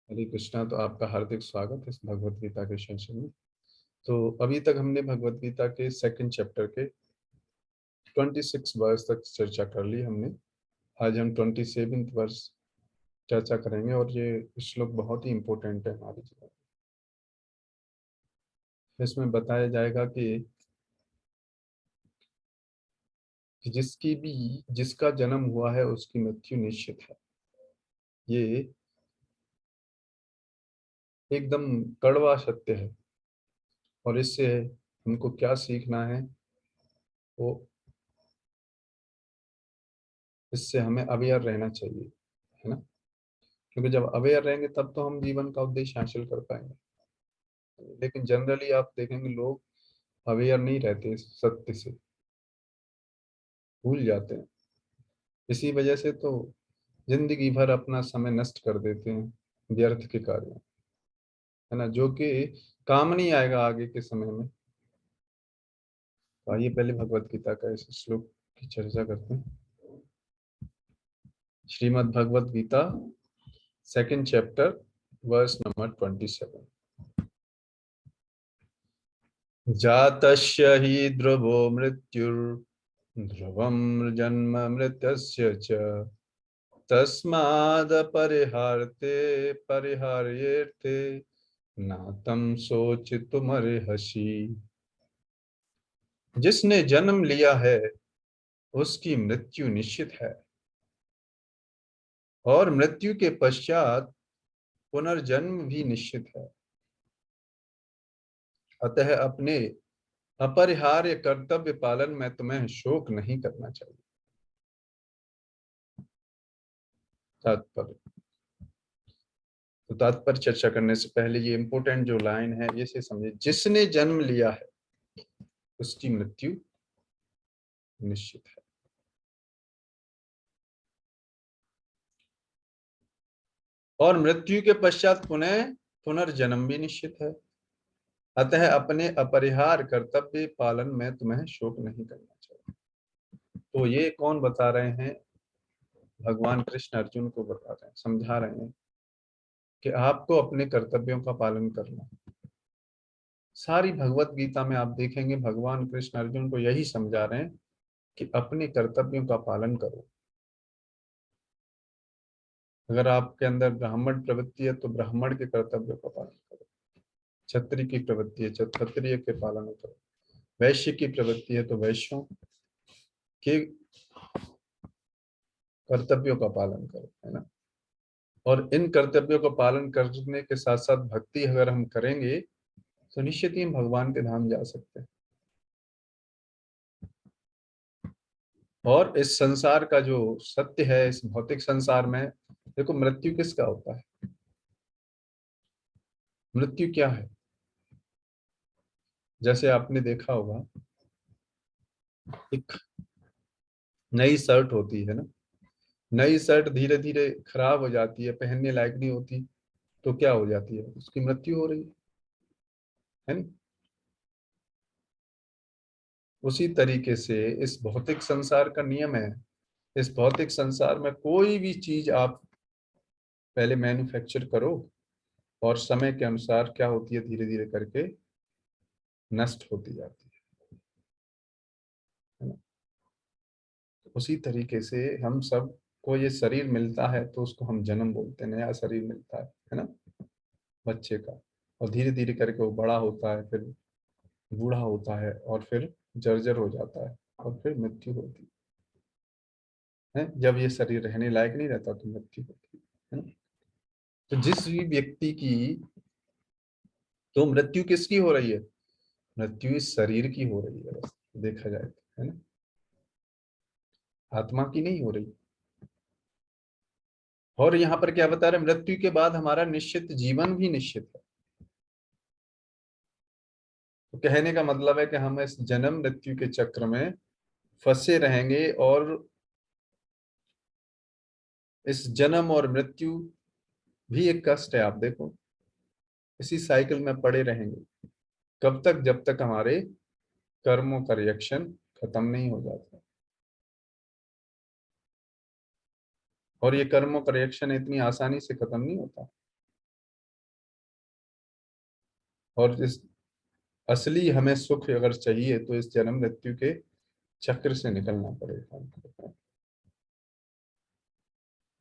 हरे कृष्णा। तो आपका हार्दिक स्वागत है इस भगवत गीता के सेशन में। तो अभी तक हमने भगवत गीता के सेकंड चैप्टर के 26 वर्ष तक चर्चा कर ली हमने। आज हम 27th वर्ष चर्चा करेंगे और ये श्लोक बहुत ही इम्पोर्टेंट है हमारे जीवन में। इसमें बताया जाएगा कि जिसका जन्म हुआ है उसकी मृत्यु निश्चित है। ये एकदम कड़वा सत्य है और इससे हमको क्या सीखना है, वो इससे हमें अवेयर रहना चाहिए, है ना। क्योंकि जब अवेयर रहेंगे तब तो हम जीवन का उद्देश्य हासिल कर पाएंगे। लेकिन जनरली आप देखेंगे लोग अवेयर नहीं रहते इस सत्य से, भूल जाते हैं। इसी वजह से तो जिंदगी भर अपना समय नष्ट कर देते हैं व्यर्थ के कार्यों, है ना, जो कि काम नहीं आएगा आगे के समय में। तो आइए पहले भगवत गीता का इस श्लोक की चर्चा करते हैं। Shrimad Bhagavad Gita second chapter verse number 27। जातस्य हि ध्रुवो मृत्युर्ध्रुवं जन्म मृतस्य च तस्मादपरिहार्येऽर्थे नातं शोचितुमर्हसि। जिसने जन्म लिया है उसकी मृत्यु निश्चित है और मृत्यु के पश्चात पुनर्जन्म भी निश्चित है। अतः अपने अपरिहार्य कर्तव्य पालन में तुम्हें शोक नहीं करना चाहिए। तात्पर्य। तो तात्पर्य चर्चा करने से पहले ये इंपॉर्टेंट जो लाइन है ये से समझे, जिसने जन्म लिया है उसकी मृत्यु निश्चित है। और मृत्यु के पश्चात पुनर्जन्म भी निश्चित है। अतः अपने अपरिहार्य कर्तव्य पालन में तुम्हें शोक नहीं करना चाहिए। तो ये कौन बता रहे हैं? भगवान कृष्ण अर्जुन को बता रहे हैं, समझा रहे हैं कि आपको अपने कर्तव्यों का पालन करना है। सारी भगवत गीता में आप देखेंगे भगवान कृष्ण अर्जुन को यही समझा रहे हैं कि अपने कर्तव्यों का पालन करो। अगर आपके अंदर ब्राह्मण प्रवृत्ति है तो ब्राह्मण के कर्तव्यों का पालन करो। क्षत्रिय की प्रवृत्ति है तो क्षत्रिय के पालन करो। वैश्य की प्रवृत्ति है तो वैश्यों के कर्तव्यों का पालन करो, है ना। और इन कर्तव्यों का पालन करने के साथ साथ भक्ति अगर हम करेंगे तो निश्चित ही हम भगवान के धाम जा सकते हैं। और इस संसार का जो सत्य है, इस भौतिक संसार में देखो मृत्यु किसका होता है? मृत्यु क्या है? जैसे आपने देखा होगा एक नई शर्ट होती है ना, नई शर्ट धीरे धीरे खराब हो जाती है, पहनने लायक नहीं होती, तो क्या हो जाती है? उसकी मृत्यु हो रही है ना। उसी तरीके से इस भौतिक संसार का नियम है। इस भौतिक संसार में कोई भी चीज आप पहले मैन्युफैक्चर करो और समय के अनुसार क्या होती है, धीरे धीरे करके नष्ट होती जाती है ना। उसी तरीके से हम सब को ये शरीर मिलता है तो उसको हम जन्म बोलते हैं, नया शरीर मिलता है ना, बच्चे का। और धीरे धीरे करके वो बड़ा होता है, फिर बूढ़ा होता है और फिर जर्जर हो जाता है और फिर मृत्यु होती है। जब ये शरीर रहने लायक नहीं रहता तो मृत्यु होती है ना। तो जिस भी व्यक्ति की, तो मृत्यु किसकी हो रही है? मृत्यु इस शरीर की हो रही है, बस देखा जाए तो, है ना, आत्मा की नहीं हो रही। और यहाँ पर क्या बता रहे हैं? मृत्यु के बाद हमारा निश्चित जीवन भी निश्चित है। तो कहने का मतलब है कि हम इस जन्म मृत्यु के चक्र में फंसे रहेंगे और इस जन्म और मृत्यु भी एक कष्ट है। आप देखो इसी साइकिल में पड़े रहेंगे कब तक? जब तक हमारे कर्मों का रिएक्शन खत्म नहीं हो जाता। और ये कर्मों का रिएक्शन इतनी आसानी से खत्म नहीं होता। और इस असली हमें सुख अगर चाहिए तो इस जन्म मृत्यु के चक्र से निकलना पड़ेगा।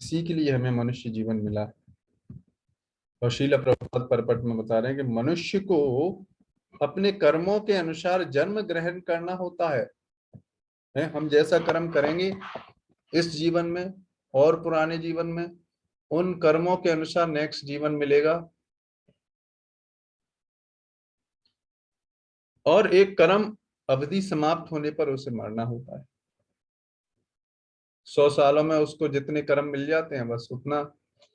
इसी के लिए हमें मनुष्य जीवन मिला। और श्रील प्रभुपाद परपट में बता रहे हैं कि मनुष्य को अपने कर्मों के अनुसार जन्म ग्रहण करना होता है। हम जैसा कर्म करेंगे इस जीवन में और पुराने जीवन में, उन कर्मों के अनुसार नेक्स्ट जीवन मिलेगा। और एक कर्म अवधि समाप्त होने पर उसे मरना होता है। 100 सालों में उसको जितने कर्म मिल जाते हैं बस उतना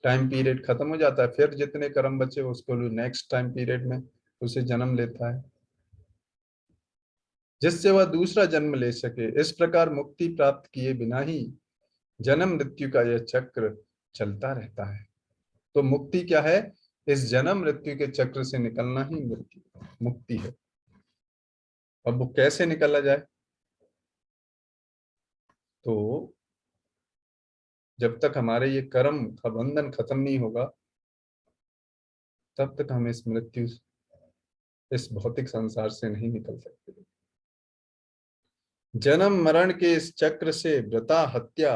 टाइम पीरियड खत्म हो जाता है, फिर जितने कर्म बचे उसको नेक्स्ट टाइम पीरियड में उसे जन्म लेता है, जिससे वह दूसरा जन्म ले सके। इस प्रकार मुक्ति प्राप्त किए बिना ही जन्म मृत्यु का यह चक्र चलता रहता है। तो मुक्ति क्या है? इस जन्म मृत्यु के चक्र से निकलना ही मृत्यु मुक्ति है। अब वो कैसे निकला जाए? तो जब तक हमारे ये कर्म का बंधन खत्म नहीं होगा तब तक हम इस मृत्यु, इस भौतिक संसार से नहीं निकल सकते। जन्म मरण के इस चक्र से व्रता हत्या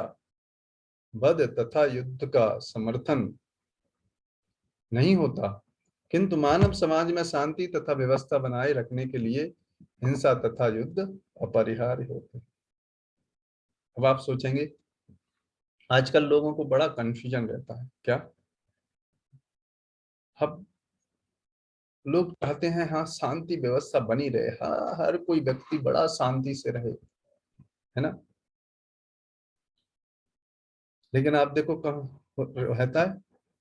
वध तथा युद्ध का समर्थन नहीं होता, किंतु मानव समाज में शांति तथा व्यवस्था बनाए रखने के लिए हिंसा तथा युद्ध अपरिहार्य होते हैं। अब आप सोचेंगे, आजकल लोगों को बड़ा कंफ्यूजन रहता है क्या? अब लोग चाहते हैं हाँ शांति व्यवस्था बनी रहे, हाँ हर कोई व्यक्ति बड़ा शांति से रहे, है ना। लेकिन आप देखो कहाँ रहता है,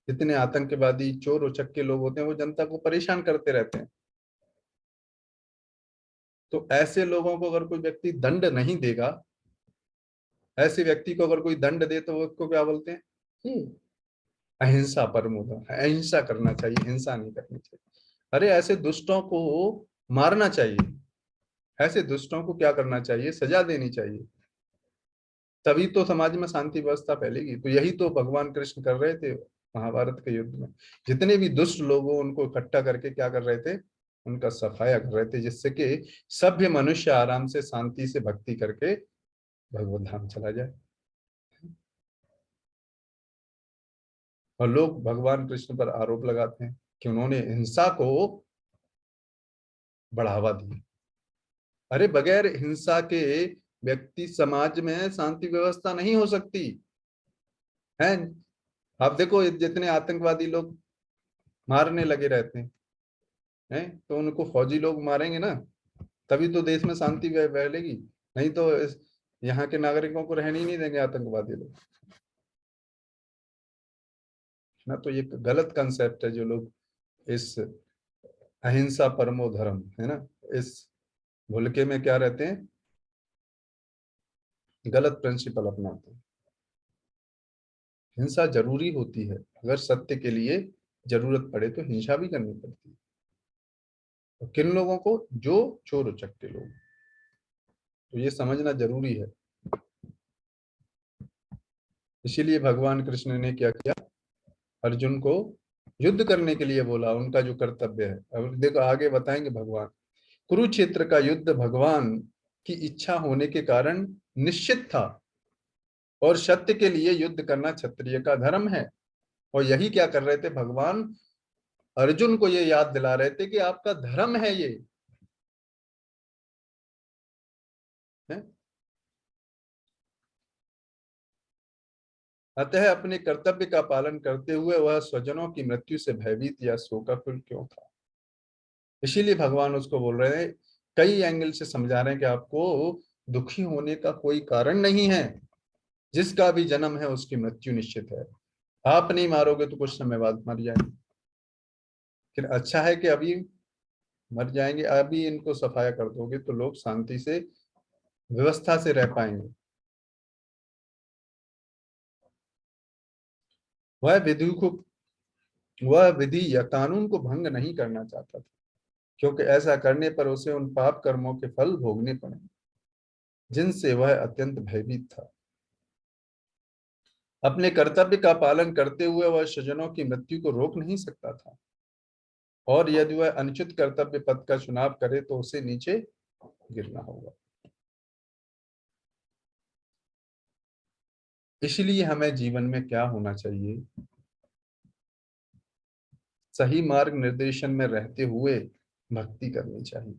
जितने आतंकवादी चोर उचक्के लोग होते हैं वो जनता को परेशान करते रहते हैं। तो ऐसे लोगों को अगर कोई व्यक्ति दंड नहीं देगा, ऐसे व्यक्ति को अगर कोई दंड दे तो वो उसको क्या बोलते हैं? अहिंसा परमो धर्म, अहिंसा करना चाहिए, हिंसा नहीं करनी चाहिए। अरे ऐसे दुष्टों को मारना चाहिए, ऐसे दुष्टों को क्या करना चाहिए? सजा देनी चाहिए, तभी तो समाज में शांति व्यवस्था फैलेगी। तो यही तो भगवान कृष्ण कर रहे थे महाभारत के युद्ध में। जितने भी दुष्ट लोग हो उनको इकट्ठा करके क्या कर रहे थे? उनका सफाया कर रहे थे, जिससे कि सभ्य मनुष्य आराम से शांति से भक्ति करके भगवत धाम चला जाए। और लोग भगवान कृष्ण पर आरोप लगाते हैं कि उन्होंने हिंसा को बढ़ावा दिया। अरे बगैर हिंसा के व्यक्ति समाज में शांति व्यवस्था नहीं हो सकती है। आप देखो जितने आतंकवादी लोग मारने लगे रहते हैं, तो उनको फौजी लोग मारेंगे ना, तभी तो देश में शांति फैलेगी। नहीं तो यहाँ के नागरिकों को रहने ही नहीं देंगे आतंकवादी लोग ना। तो ये गलत कंसेप्ट है जो लोग इस अहिंसा परमो धर्म, है ना, इस भुलके में क्या रहते हैं, गलत प्रिंसिपल अपनाते हैं। हिंसा जरूरी होती है, अगर सत्य के लिए जरूरत पड़े तो हिंसा भी करनी पड़ती है। तो किन लोगों को? जो चोर उचक्के लोग। तो ये समझना जरूरी है। इसीलिए भगवान कृष्ण ने क्या किया? अर्जुन को युद्ध करने के लिए बोला, उनका जो कर्तव्य है। अब देखो आगे बताएंगे भगवान। कुरुक्षेत्र का युद्ध भगवान की इच्छा होने के कारण निश्चित था, और सत्य के लिए युद्ध करना क्षत्रिय का धर्म है। और यही क्या कर रहे थे भगवान? अर्जुन को ये याद दिला रहे थे कि आपका धर्म है ये, है? अतः अपने कर्तव्य का पालन करते हुए वह स्वजनों की मृत्यु से भयभीत या शोकाकुल क्यों था? इसीलिए भगवान उसको बोल रहे हैं, कई एंगल से समझा रहे हैं कि आपको दुखी होने का कोई कारण नहीं है। जिसका भी जन्म है उसकी मृत्यु निश्चित है। आप नहीं मारोगे तो कुछ समय बाद मर जाएंगे। फिर अच्छा है कि अभी मर जाएंगे, अभी इनको सफाया कर दोगे तो लोग शांति से व्यवस्था से रह पाएंगे। वह विधि को, वह विधि या कानून को भंग नहीं करना चाहता था, क्योंकि ऐसा करने पर उसे उन पाप कर्मों के फल भोगने पड़ेंगे जिनसे वह अत्यंत भयभीत था। अपने कर्तव्य का पालन करते हुए वह स्वजनों की मृत्यु को रोक नहीं सकता था। और यदि वह अनुचित कर्तव्य पथ का चुनाव करे तो उसे नीचे गिरना होगा। इसलिए हमें जीवन में क्या होना चाहिए, सही मार्ग निर्देशन में रहते हुए भक्ति करनी चाहिए,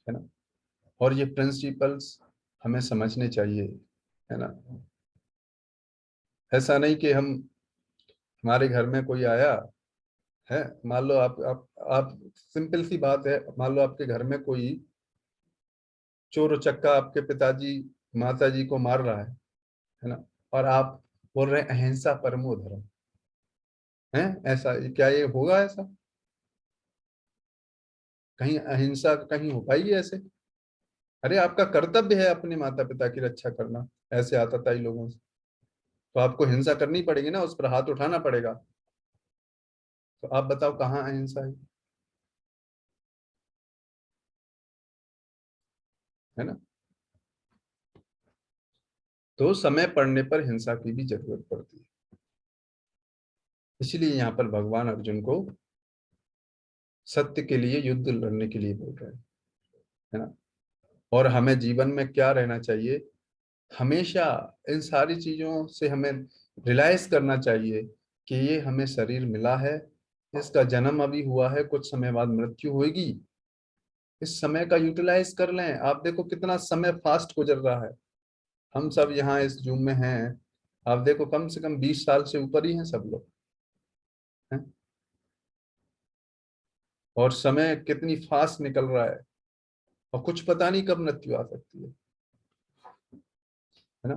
है ना। और ये प्रिंसिपल्स हमें समझने चाहिए, है ना। ऐसा नहीं कि हम, हमारे घर में कोई आया है, मान लो आप सिंपल सी बात है, मान लो आपके घर में कोई चोर उचक्का आपके पिताजी माता जी को मार रहा है ना, और आप बोल रहे हैं अहिंसा परमो धर्म, है ऐसा, क्या ये होगा ऐसा? कहीं अहिंसा कहीं हो पाएगी ऐसे? अरे आपका कर्तव्य है अपने माता पिता की रक्षा करना, ऐसे आताताई लोगों से, तो आपको हिंसा करनी पड़ेगी ना, उस पर हाथ उठाना पड़ेगा। तो आप बताओ कहाँ अहिंसा है ना। तो समय पड़ने पर हिंसा की भी जरूरत पड़ती है। इसलिए यहाँ पर भगवान अर्जुन को सत्य के लिए युद्ध लड़ने के लिए बोल रहे हैं, है ना। और हमें जीवन में क्या रहना चाहिए, हमेशा इन सारी चीजों से हमें रियलाइज करना चाहिए कि ये हमें शरीर मिला है, इसका जन्म अभी हुआ है, कुछ समय बाद मृत्यु होगी। इस समय का यूटिलाइज कर लें। आप देखो कितना समय फास्ट गुजर रहा है। हम सब यहाँ इस जूम में हैं, आप देखो कम से कम 20 साल से ऊपर ही हैं सब लोग, हैं? और समय कितनी फास्ट निकल रहा है, और कुछ पता नहीं कब मृत्यु आ सकती है ना।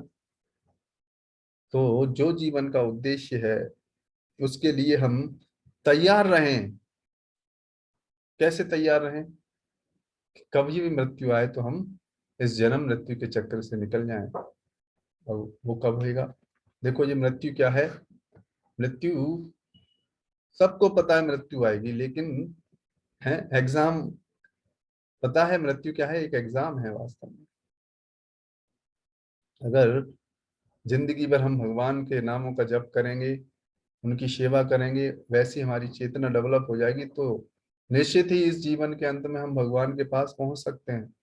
तो जो जीवन का उद्देश्य है उसके लिए हम तैयार रहें। कैसे तैयार रहें? कभी भी मृत्यु आए तो हम इस जन्म मृत्यु के चक्कर से निकल जाएं। और वो कब होगा? देखो ये मृत्यु क्या है, मृत्यु सबको पता है मृत्यु आएगी, लेकिन है एग्जाम, पता है मृत्यु क्या है, एक एग्जाम है वास्तव में। अगर जिंदगी भर हम भगवान के नामों का जप करेंगे, उनकी सेवा करेंगे, वैसी हमारी चेतना डेवलप हो जाएगी, तो निश्चित ही इस जीवन के अंत में हम भगवान के पास पहुंच सकते हैं।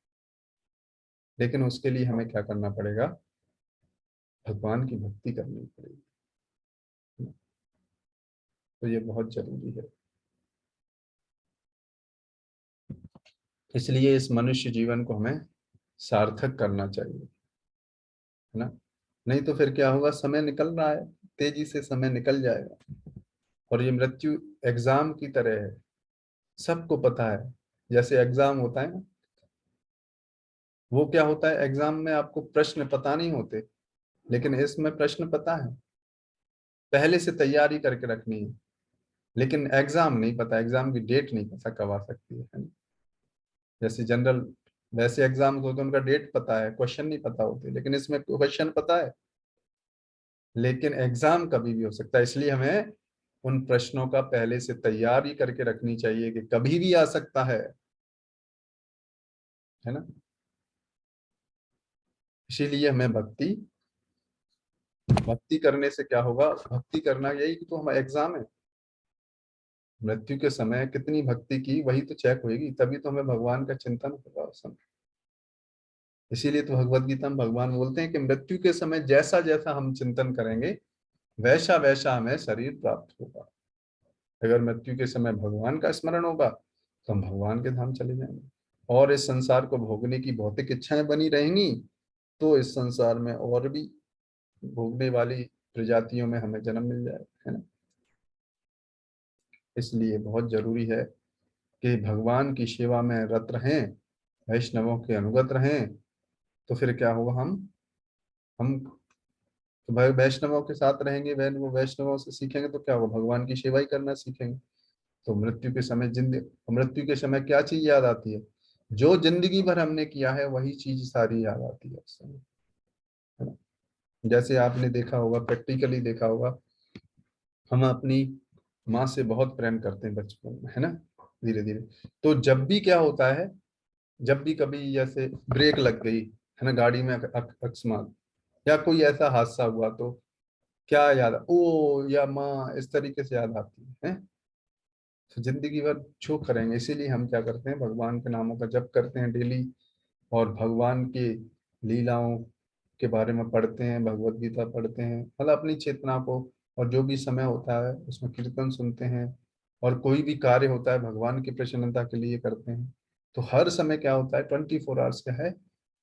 लेकिन उसके लिए हमें क्या करना पड़ेगा, भगवान की भक्ति करनी पड़ेगी। तो ये बहुत जरूरी है। इसलिए इस मनुष्य जीवन को हमें सार्थक करना चाहिए, है ना। नहीं तो फिर क्या होगा, समय निकल रहा है, तेजी से समय निकल जाएगा। और ये मृत्यु एग्जाम की तरह है, सबको पता है। जैसे एग्जाम होता है ना, वो क्या होता है, एग्जाम में आपको प्रश्न पता नहीं होते, लेकिन इसमें प्रश्न पता है, पहले से तैयारी करके रखनी है। लेकिन एग्जाम नहीं पता, एग्जाम की डेट नहीं पता कब आ सकती है ना? जैसे जनरल, वैसे एग्जाम होते हैं उनका डेट पता है, क्वेश्चन नहीं पता होते, लेकिन इसमें क्वेश्चन पता है, लेकिन एग्जाम कभी भी हो सकता है। इसलिए हमें उन प्रश्नों का पहले से तैयारी करके रखनी चाहिए कि कभी भी आ सकता है ना। इसीलिए हमें भक्ति भक्ति करने से क्या होगा, भक्ति करना यही कि तो हमारा एग्जाम है, मृत्यु के समय कितनी भक्ति की वही तो चेक होगी, तभी तो हमें भगवान का चिंतन होगा उस समय। इसीलिए तो भगवत गीता में भगवान बोलते हैं कि मृत्यु के समय जैसा जैसा हम चिंतन करेंगे वैसा वैसा हमें शरीर प्राप्त होगा। अगर मृत्यु के समय भगवान का स्मरण होगा तो हम भगवान के धाम चले जाएंगे। और इस संसार को भोगने की भौतिक इच्छाएं बनी रहेंगी तो इस संसार में और भी भोगने वाली प्रजातियों में हमें जन्म मिल जाएगा, है ना। इसलिए बहुत जरूरी है कि भगवान की सेवा में रत रहें, वैष्णवों के अनुगत रहें। तो फिर क्या होगा, हम तो भाई वैष्णवों के साथ रहेंगे, वो वैष्णवों से सीखेंगे तो क्या होगा, भगवान की सेवा ही करना सीखेंगे। तो मृत्यु के समय मृत्यु के समय क्या चीज याद आती है, जो जिंदगी भर हमने किया है वही चीज सारी याद आती है उस समय, है ना। जैसे आपने देखा होगा, प्रैक्टिकली देखा होगा, हम अपनी माँ से बहुत प्रेम करते हैं बचपन में, है ना, धीरे धीरे। तो जब भी क्या होता है, जब भी कभी जैसे ब्रेक लग गई, है ना, गाड़ी में अकस्मात, या कोई ऐसा हादसा हुआ, तो क्या याद, ओ या माँ, इस तरीके से याद आती है। तो जिंदगी भर जो करेंगे, इसीलिए हम क्या करते हैं, भगवान के नामों का जप करते हैं डेली, और भगवान की लीलाओं के बारे में पढ़ते हैं, भगवत गीता पढ़ते हैं, मतलब अपनी चेतना को, और जो भी समय होता है उसमें कीर्तन सुनते हैं, और कोई भी कार्य होता है भगवान की प्रसन्नता के लिए करते हैं। तो हर समय क्या होता है, 24 आवर्स क्या है,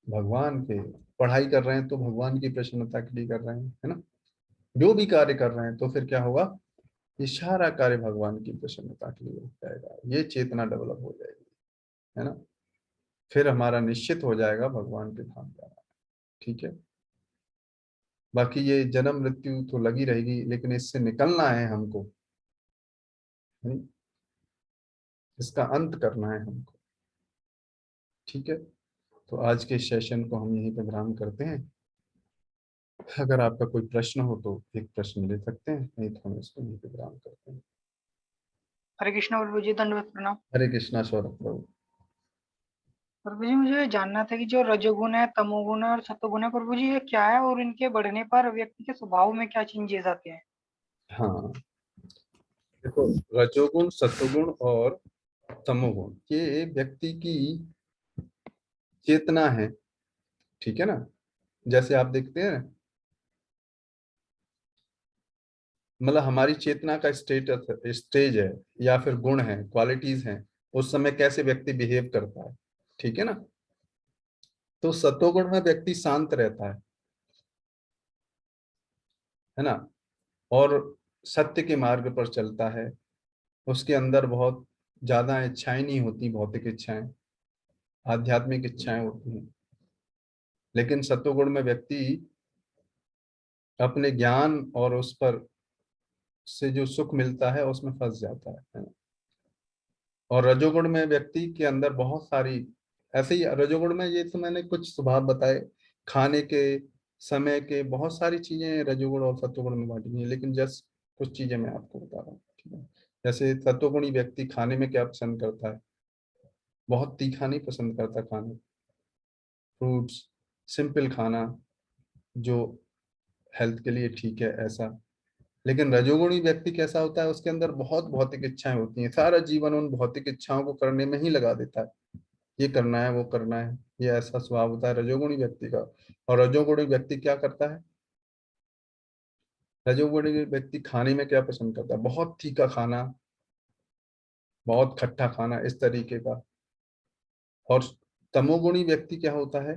भगवान के, पढ़ाई कर रहे हैं तो भगवान की प्रसन्नता के लिए कर रहे हैं, है ना। जो भी कार्य कर रहे हैं तो फिर क्या होगा, ये सारा कार्य भगवान की प्रसन्नता के लिए हो जाएगा, ये चेतना डेवलप हो जाएगी, है ना। फिर हमारा निश्चित हो जाएगा भगवान के धाम जाना। ठीक है। बाकी ये जन्म मृत्यु तो लगी रहेगी, लेकिन इससे निकलना है हमको, नहीं? इसका अंत करना है हमको। ठीक है। तो आज के सेशन को हम यहीं पे विराम करते हैं। अगर आपका कोई प्रश्न हो तो एक प्रश्न ले सकते हैं, नहीं तो हम इसको यहीं पे विराम करते हैं। हरे कृष्णा प्रभु जी, दंडवत प्रणाम। हरे कृष्णा सौरभ प्रभु। प्रभु जी, मुझे जानना था कि जो रजोगुण है, तमोगुण है और सतोगुण है, प्रभु जी ये क्या है और इनके बढ़ने पर व्यक्ति के स्वभाव में क्या चेंजेस आते हैं? हाँ, देखो, रजोगुण, सतोगुण और तमोगुण ये व्यक्ति की चेतना है। ठीक है ना। जैसे आप देखते हैं, मतलब हमारी चेतना का स्टेटस, स्टेज है, या फिर गुण है, क्वालिटीज हैं, उस समय कैसे व्यक्ति बिहेव करता है। ठीक है ना। तो सतोगुण में व्यक्ति शांत रहता है ना, और सत्य के मार्ग पर चलता है। उसके अंदर बहुत ज्यादा इच्छाएं नहीं होती, भौतिक इच्छाएं, आध्यात्मिक इच्छाएं होती हैं। लेकिन सतोगुण में व्यक्ति अपने ज्ञान और उस पर से जो सुख मिलता है उसमें फंस जाता है ना। और रजोगुण में व्यक्ति के अंदर बहुत सारी, ऐसे ही रजोगुण में, ये तो मैंने कुछ स्वभाव बताए, खाने के, समय के, बहुत सारी चीजें रजोगुण और सत्वगुण में बांटी हैं, लेकिन जस्ट कुछ चीजें मैं आपको बता रहा हूँ। ठीक है। जैसे सत्वगुणी व्यक्ति खाने में क्या पसंद करता है, बहुत तीखा नहीं पसंद करता खाना, फ्रूट्स, सिंपल खाना, जो हेल्थ के लिए ठीक है, ऐसा। लेकिन रजोगुणी व्यक्ति कैसा होता है, उसके अंदर बहुत भौतिक इच्छाएं होती हैं, सारा जीवन उन भौतिक इच्छाओं को करने में ही लगा देता है, ये करना है, वो करना है, ये ऐसा स्वभाव होता है रजोगुणी व्यक्ति का। और रजोगुणी व्यक्ति क्या करता है, रजोगुणी व्यक्ति खाने में क्या पसंद करता है, बहुत तीखा खाना, बहुत खट्टा खाना, इस तरीके का। और तमोगुणी व्यक्ति क्या होता है,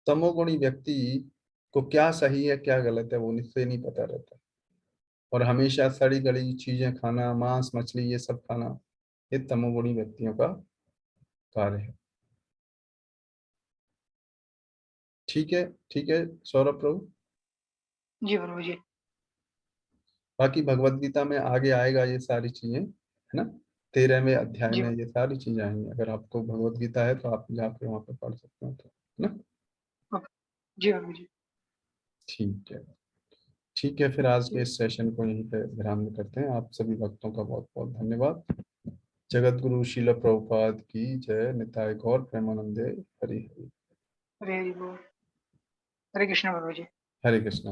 तमोगुणी व्यक्ति को क्या सही है क्या गलत है वो उससे नहीं पता रहता, और हमेशा सड़ी गली चीजें खाना, मांस मछली ये सब खाना, ये तमोगुणी व्यक्तियों का कार्य है। ठीक है। ठीक है सौरभ प्रभु। जी प्रभु जी। बाकी भगवत गीता में आगे आएगा ये सारी चीजें, है ना। 13वें अध्याय जी में ये सारी चीजें आएंगी, अगर आपको भगवत गीता है तो आप जाके वहां पर पढ़ सकते हो, तो है ना। ओके। जी प्रभु जी। ठीक है। ठीक है, फिर आज के इस सेशन को यहीं पे विराम करते हैं। आप सभी भक्तों का बहुत बहुत धन्यवाद। जगत गुरु शिल प्रभुपाद की जय। निताय गौर प्रेमानंदे। हरि हरि। हरे हरि बोल। हरे कृष्णा प्रभु जी। हरे कृष्णा।